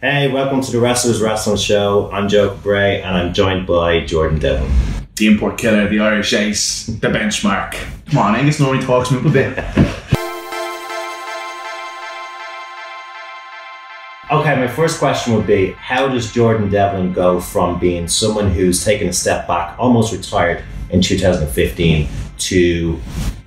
Hey, welcome to the Wrestlers Wrestling Show. I'm Joe Bray and I'm joined by Jordan Devlin. The import killer, the Irish ace, the benchmark. Come on, Angus normally talks me up a bit. Okay, my first question would be, how does Jordan Devlin go from being someone who's taken a step back, almost retired in 2015, to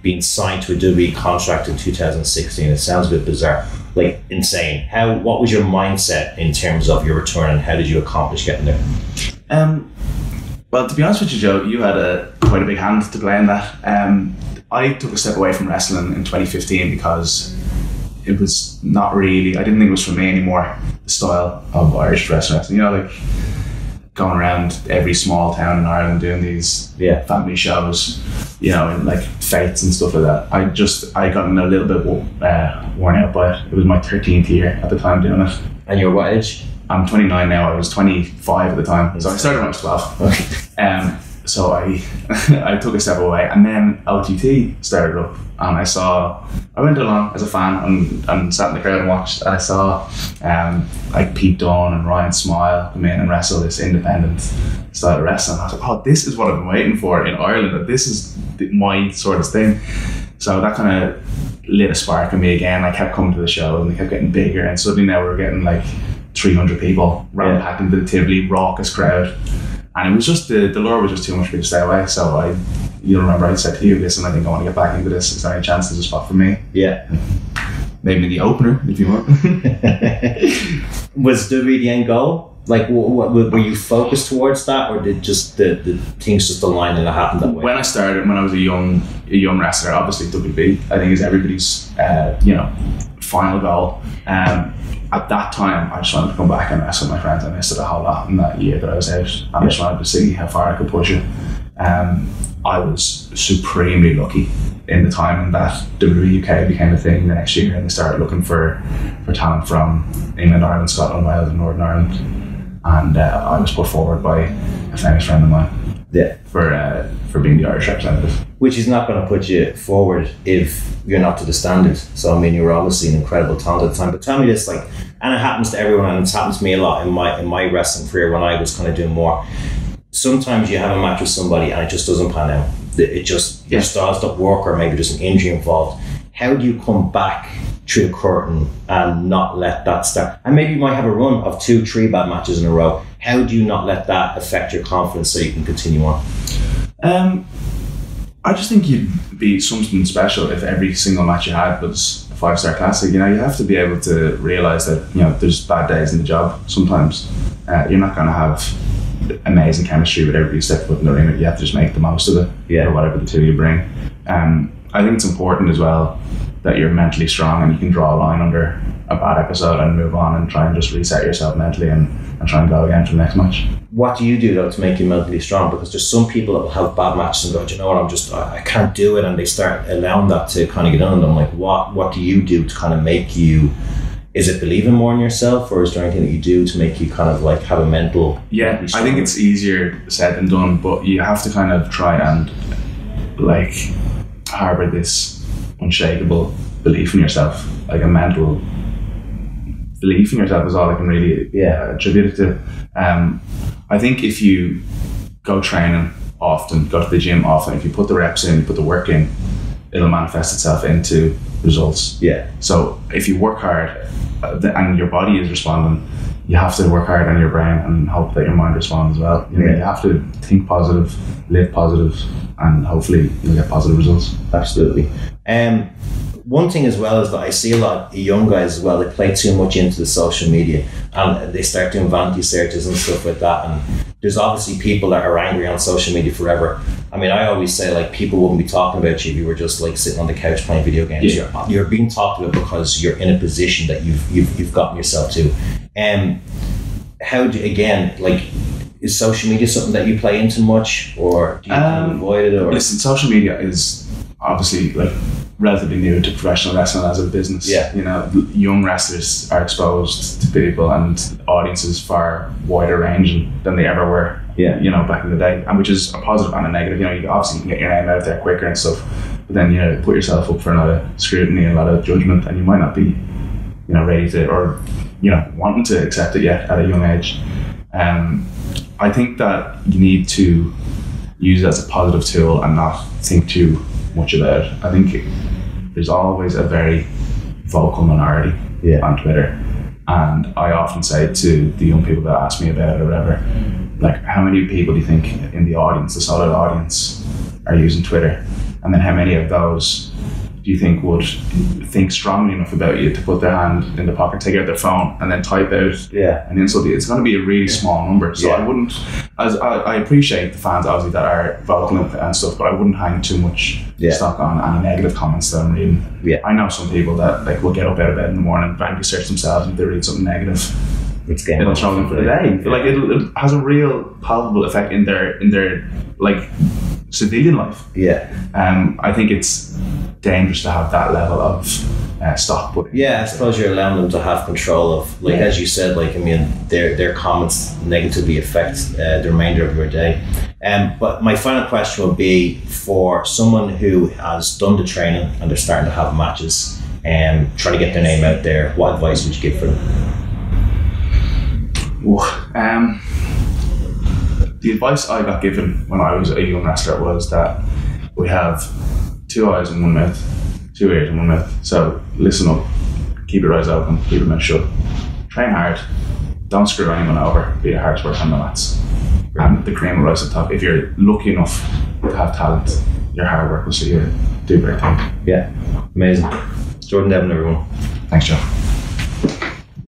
being signed to a WWE contract in 2016? It sounds a bit bizarre, like insane. What was your mindset in terms of your return and how did you accomplish getting there? Well, to be honest with you, Joe, you had quite a big hand to play in that. I took a step away from wrestling in 2015 because it was not really, I didn't think it was for me anymore, the style of Irish wrestling. You know, like going around every small town in Ireland doing these family shows, you know, and like fates and stuff like that. I got a little bit worn out by it. It was my 13th year at the time doing it. And you're what age? I'm 29 now. I was 25 at the time. So I started when I was 12. Okay. So I took a step away, and then LTT started up, and I went along as a fan and sat in the crowd and watched, and I saw like Pete Dunne and Ryan Smile come in and wrestle this independent style of wrestling. I was like, oh, this is what I've been waiting for in Ireland, that this is my sort of thing. So that kind of lit a spark in me again. I kept coming to the show and they kept getting bigger, and suddenly now we were getting like 300 people packed into the Tivoli, raucous crowd. And it was just, the lure was just too much for me to stay away. So you'll remember I said to you, listen, I think I want to get back into this. Is there any chance there's a spot for me? Yeah. Maybe in the opener, if you want. Was WWE the end goal? Like, were you focused towards that, or did just the things just align and it happened that way? When I started, when I was a young wrestler, obviously WWE, I think, is everybody's, final goal. At that time, I just wanted to come back and wrestle with my friends. I missed it a whole lot in that year that I was out. I just wanted to see how far I could push it. I was supremely lucky in the time that WWE UK became a thing the next year, and they started looking for talent from England, Ireland, Scotland, Wales and Northern Ireland. And I was put forward by a famous friend of mine for being the Irish representative. Which is not going to put you forward if you're not to the standard. So I mean, you were obviously an incredible talent at the time. But tell me this, like, and it happens to everyone, and it's happened to me a lot in my wrestling career when I was kind of doing more. Sometimes you have a match with somebody and it just doesn't pan out. It just your styles don't work, or maybe there's an injury involved. How do you come back through the curtain and not let that start? And maybe you might have a run of 2-3 bad matches in a row. How do you not let that affect your confidence so you can continue on? I just think you'd be something special if every single match you had was a 5-star classic. You know, you have to be able to realise that, you know, there's bad days in the job sometimes. You're not going to have amazing chemistry with everybody step foot in the ring. You have to just make the most of it, or whatever the two you bring. I think it's important as well that you're mentally strong and you can draw a line under a bad episode and move on and try and just reset yourself mentally and try and go again for the next match. What do you do though to make you mentally strong? Because there's some people that will have bad matches and go, do you know what, I can't do it, and they start allowing that to kind of get on them. Like, what do you do to kind of make you, is it believing more in yourself, or is there anything that you do to make you kind of like have a mental? Yeah, I think it's easier said than done, but you have to kind of try and like harbour this unshakable belief in yourself, like a mental belief in yourself is all I can really attribute it to. I think if you go training often, go to the gym often, if you put the reps in, you put the work in, it'll manifest itself into results. Yeah. So if you work hard and your body is responding, you have to work hard on your brain and hope that your mind responds as well. You know, you have to think positive, live positive, and hopefully you'll get positive results. Absolutely. One thing as well is that I see a lot of young guys as well, they play too much into the social media and they start doing vanity searches and stuff like that, and there's obviously people that are angry on social media forever. I mean, I always say, like, people wouldn't be talking about you if you were just like sitting on the couch playing video games. You're being talked about because you're in a position that you've gotten yourself to. How do you, again, like, is social media something that you play into much, or do you kind of avoid it? Or listen, social media is obviously like relatively new to professional wrestling as a business. Yeah, you know, young wrestlers are exposed to people and audiences far wider ranging than they ever were. Yeah, you know, back in the day, and which is a positive and a negative. You know, you obviously can get your name out there quicker and stuff, but then, you know, put yourself up for a lot of scrutiny and a lot of judgment, and you might not be ready to, or wanting to accept it yet at a young age. I think that you need to use it as a positive tool and not think too much about it. I think there's always a very vocal minority on Twitter, and I often say to the young people that ask me about it or whatever, like, how many people do you think in the audience, the solid audience, are using Twitter? And then how many of those do you think would think strongly enough about you to put their hand in the pocket, take out their phone, and then type out an insult? It's going to be a really small number. So I wouldn't, as I appreciate the fans obviously that are vocal and stuff, but I wouldn't hang too much stock on any negative comments that I'm reading. I know some people that like will get up out of bed in the morning, frankly search themselves, and if they read something negative, it'll throw them for the day. Like it has a real palpable effect in their like civilian life. I think it's dangerous to have that level of stock put in. I suppose you're allowing them to have control of, like, as you said, like, I mean, their comments negatively affect the remainder of your day. But my final question would be, for someone who has done the training and they're starting to have matches and trying to get their name out there, what advice would you give for them? The advice I got given when I was a young wrestler was that we have 2 eyes and 1 mouth, 2 ears and 1 mouth. So listen up, keep your eyes open, keep your mouth shut, train hard, don't screw anyone over, be the hardest worker on the mats. And the cream will rise to the top. If you're lucky enough to have talent, your hard work will see you do great things. Amazing. Jordan Devlin, everyone. Thanks, Joe.